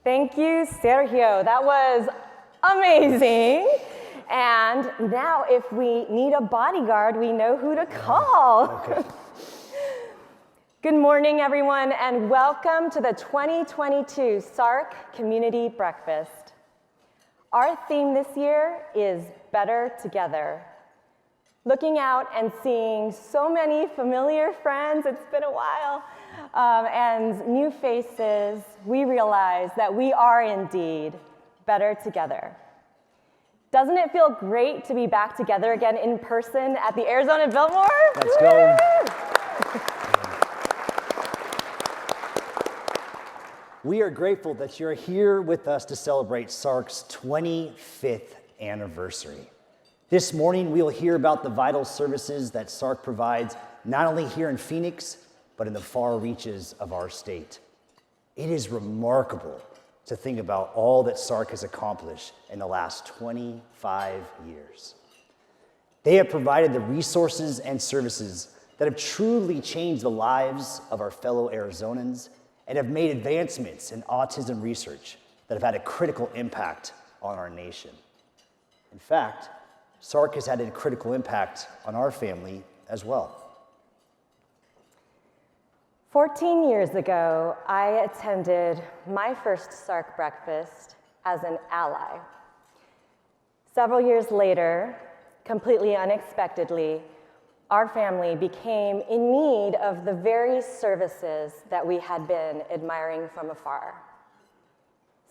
Thank you, Sergio. That was amazing. And now if we need a bodyguard, we know who to call. Okay. Good morning, everyone, and welcome to the 2022 SARC Community Breakfast. Our theme this year is Better Together. Looking out and seeing so many familiar friends, it's been a while, and new faces, we realize that we are indeed better together. Doesn't it feel great to be back together again in person at the Arizona Biltmore? Let's go. We are grateful that you're here with us to celebrate SARC's 25th anniversary. This morning, we'll hear about the vital services that SARC provides, not only here in Phoenix, but in the far reaches of our state. It is remarkable to think about all that SARC has accomplished in the last 25 years. They have provided the resources and services that have truly changed the lives of our fellow Arizonans and have made advancements in autism research that have had a critical impact on our nation. In fact, SARC has had a critical impact on our family as well. 14 years ago, I attended my first SARC breakfast as an ally. Several years later, completely unexpectedly, our family became in need of the very services that we had been admiring from afar.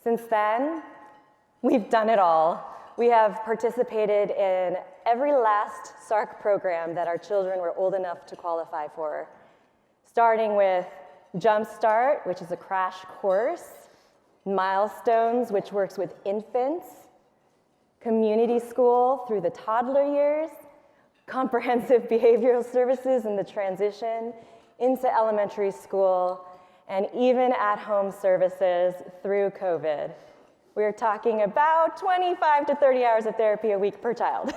Since then, we've done it all. We have participated in every last SARC program that our children were old enough to qualify for, starting with Jumpstart, which is a crash course, Milestones, which works with infants, community school through the toddler years, comprehensive behavioral services in the transition into elementary school, and even at-home services through COVID. We're talking about 25 to 30 hours of therapy a week per child.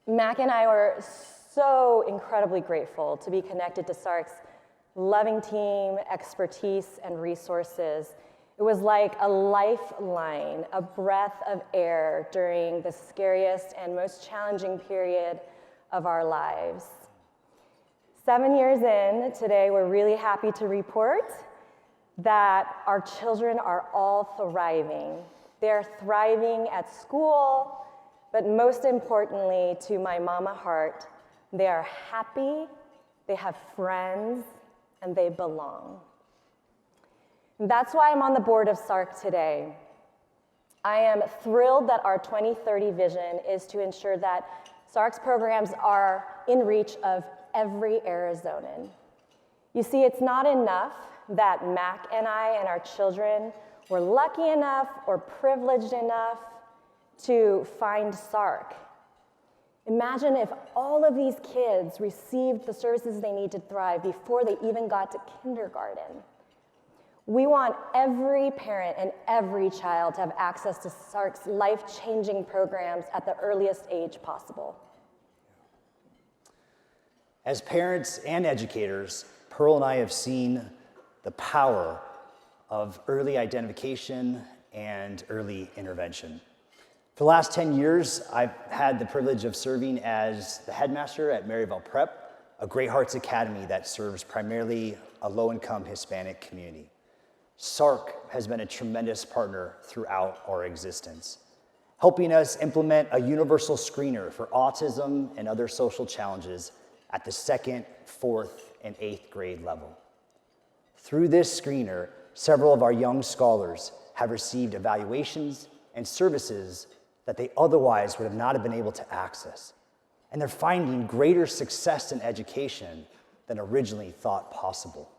Mac and I were so incredibly grateful to be connected to SARC's loving team, expertise, and resources. It was like a lifeline, a breath of air during the scariest and most challenging period of our lives. 7 years in, today we're really happy to report that our children are all thriving. They're thriving at school, but most importantly, to my mama heart, they are happy, they have friends, and they belong. And that's why I'm on the board of SARC today. I am thrilled that our 2030 vision is to ensure that SARC's programs are in reach of every Arizonan. You see, it's not enough that Mac and I and our children were lucky enough or privileged enough to find SARC. Imagine if all of these kids received the services they need to thrive before they even got to kindergarten. We want every parent and every child to have access to SARC's life-changing programs at the earliest age possible. As parents and educators, Pearl and I have seen the power of early identification and early intervention. For the last 10 years, I've had the privilege of serving as the headmaster at Maryville Prep, a Great Hearts Academy that serves primarily a low-income Hispanic community. SARC has been a tremendous partner throughout our existence, helping us implement a universal screener for autism and other social challenges at the 2nd, 4th, and 8th grade level. Through this screener, several of our young scholars have received evaluations and services that they otherwise would have not have been able to access. And they're finding greater success in education than originally thought possible.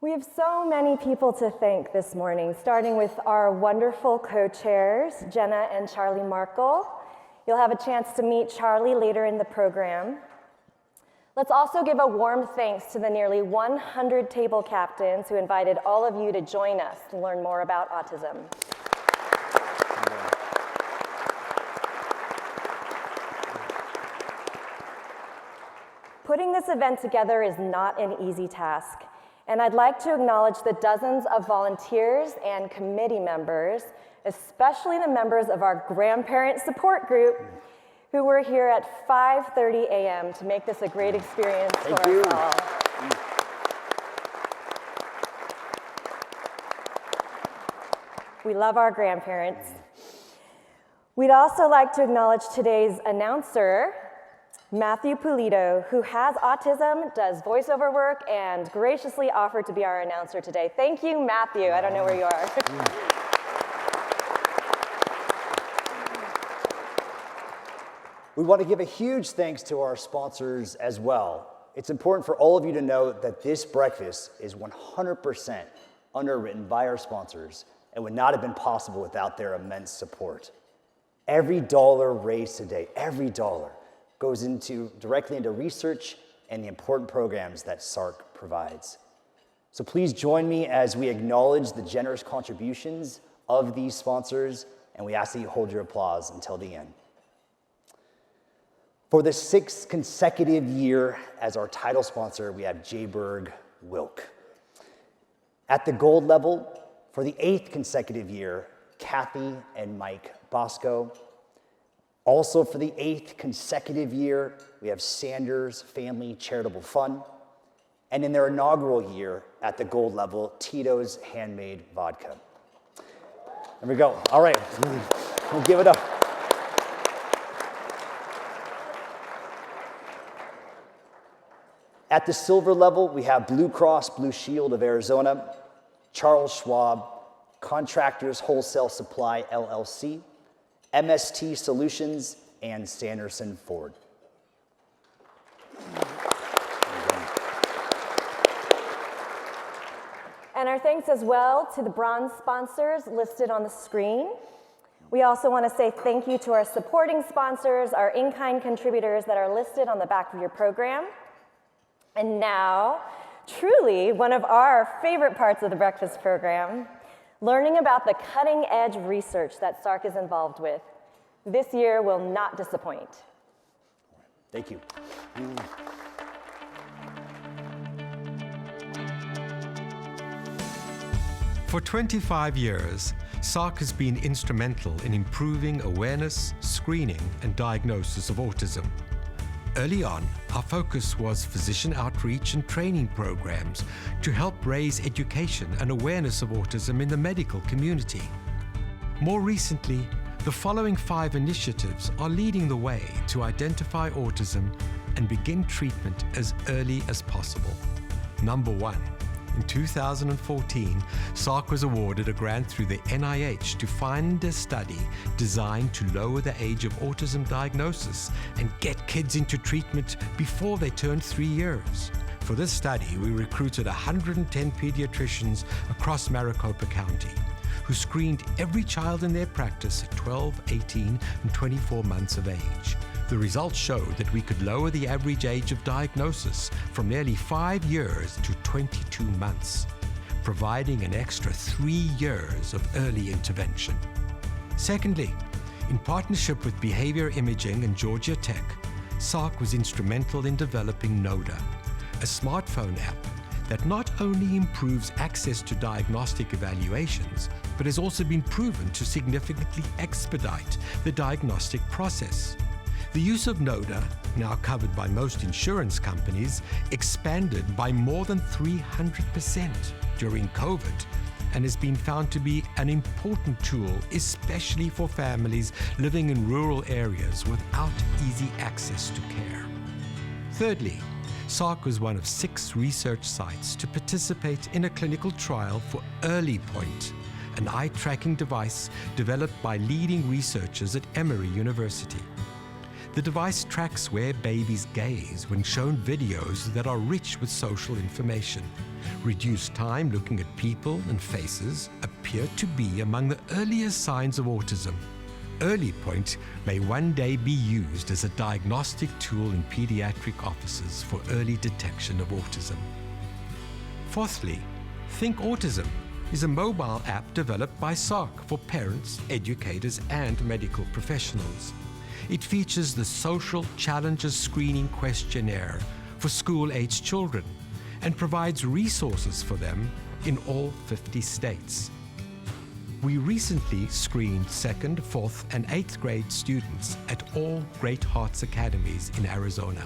We have so many people to thank this morning, starting with our wonderful co-chairs, Jenna and Charlie Markle. You'll have a chance to meet Charlie later in the program. Let's also give a warm thanks to the nearly 100 table captains who invited all of you to join us to learn more about autism. Putting this event together is not an easy task, And I'd like to acknowledge the dozens of volunteers and committee members, especially the members of our grandparent support group, who were here at 5:30 a.m. to make this a great experience for us all. We love our grandparents. We'd also like to acknowledge today's announcer, Matthew Pulido, who has autism, does voiceover work, and graciously offered to be our announcer today. Thank you, Matthew. I don't know where you are. We want to give a huge thanks to our sponsors as well. It's important for all of you to know that this breakfast is 100% underwritten by our sponsors and would not have been possible without their immense support. Every dollar raised today, every dollar, goes directly into research and the important programs that SARC provides. So please join me as we acknowledge the generous contributions of these sponsors, and we ask that you hold your applause until the end. For the 6th consecutive year as our title sponsor, we have Jayberg Wilk. At the gold level, for the 8th consecutive year, Kathy and Mike Bosco. Also for the 8th consecutive year, we have Sanders Family Charitable Fund. And in their inaugural year at the gold level, Tito's Handmade Vodka. There we go. All right, we'll give it up. At the silver level, we have Blue Cross Blue Shield of Arizona, Charles Schwab, Contractors Wholesale Supply LLC, MST Solutions, and Sanderson Ford. And our thanks as well to the bronze sponsors listed on the screen. We also want to say thank you to our supporting sponsors, our in-kind contributors that are listed on the back of your program. And now, truly one of our favorite parts of the breakfast program, learning about the cutting-edge research that SARC is involved with. This year will not disappoint. Thank you. For 25 years, SARC has been instrumental in improving awareness, screening, and diagnosis of autism. Early on, our focus was physician outreach and training programs to help raise education and awareness of autism in the medical community. More recently, the following 5 initiatives are leading the way to identify autism and begin treatment as early as possible. Number 1. In 2014, SARC was awarded a grant through the NIH to fund a study designed to lower the age of autism diagnosis and get kids into treatment before they turn 3 years. For this study, we recruited 110 pediatricians across Maricopa County, who screened every child in their practice at 12, 18, and 24 months of age. The results showed that we could lower the average age of diagnosis from nearly 5 years to 22 months, providing an extra 3 years of early intervention. Secondly, in partnership with Behavior Imaging and Georgia Tech, SARC was instrumental in developing NODA, a smartphone app that not only improves access to diagnostic evaluations, but has also been proven to significantly expedite the diagnostic process. The use of NODA, now covered by most insurance companies, expanded by more than 300% during COVID and has been found to be an important tool, especially for families living in rural areas without easy access to care. Thirdly, SARC was one of 6 research sites to participate in a clinical trial for Early Point, an eye-tracking device developed by leading researchers at Emory University. The device tracks where babies gaze when shown videos that are rich with social information. Reduced time looking at people and faces appear to be among the earliest signs of autism. Early Point may one day be used as a diagnostic tool in pediatric offices for early detection of autism. Fourthly, Think Autism is a mobile app developed by SARC for parents, educators, and medical professionals. It features the Social Challenges Screening Questionnaire for school-aged children and provides resources for them in all 50 states. We recently screened 2nd, 4th, and 8th grade students at all Great Hearts Academies in Arizona.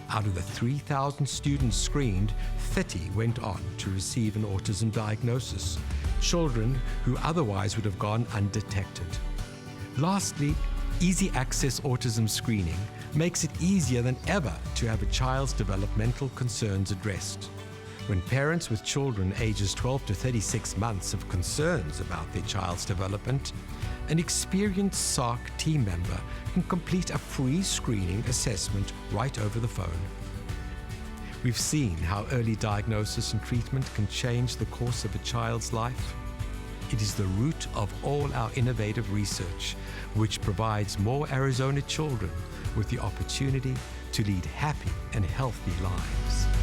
Out of the 3,000 students screened, 30 went on to receive an autism diagnosis, children who otherwise would have gone undetected. Lastly, easy access autism screening makes it easier than ever to have a child's developmental concerns addressed. When parents with children ages 12 to 36 months have concerns about their child's development, an experienced SARC team member can complete a free screening assessment right over the phone. We've seen how early diagnosis and treatment can change the course of a child's life. It is the root of all our innovative research, which provides more Arizona children with the opportunity to lead happy and healthy lives.